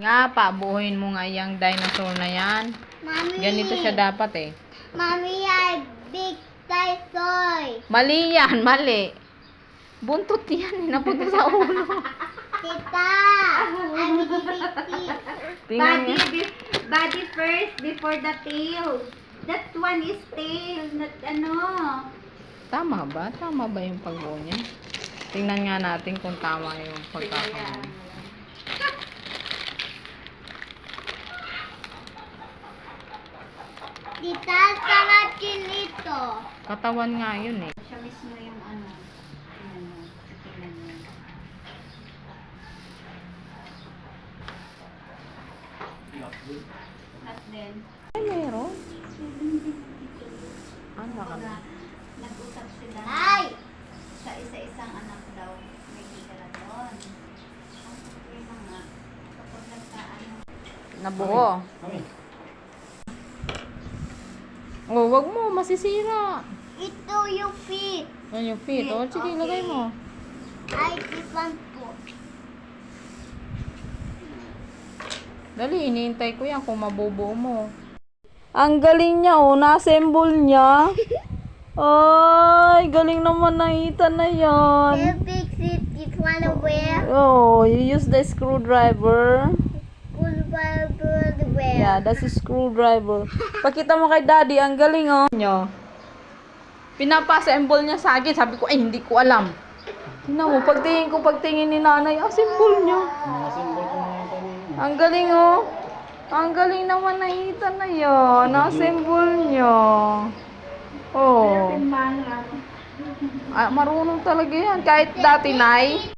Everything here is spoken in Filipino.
Nga, pabuuhin mo nga yung dinosaur na yan. Mommy. Ganito siya dapat eh. Mommy, I big dinosaur. Mali yan, mali. Buntot yan, napunta sa ulo. Tita, I'm big. Tingnan niyo. Body first before the tail. That one is tail, not ano. Tama ba? Tama ba yung pagbuo niya? Tingnan nga natin kung tama yung pagkakabuo. Tita, saratin ito. Katawan nga yun eh. Siya mismo yung ano. Tingnan mo. Tingnan mo. At then, Ay, meron. Ano ka na? nag-usap sila. Ay! Sa isa-isang anak daw. May tira doon. Ang problema nga, kapag nagkaano, Nabuo. Oh, wag mo, masisira. Ito yung feet. Yan yung feet. Oh, sige, ilagay mo. Ay, ipan po. Dali, iniintay ko yan kung mabubuo mo. Ang galing niya, oh. Na-assemble niya. Ay, galing naman na Ethan na yan. You fix it. It wanna wear. Oh, you use the screwdriver. Wear. Yeah, that's a screwdriver. Pakita mo kay daddy, ang galing, oh. Nyo. Pinapa-assemble niya sa akin. Sabi ko, ay, hindi ko alam. Tingnan mo, pagtingin ni nanay, assemble niya. Ang galing, oh. Ang galing naman na Ethan na yun. Na-assemble niya. Oh. Ah, marunong talaga yan. Kahit dati, nay.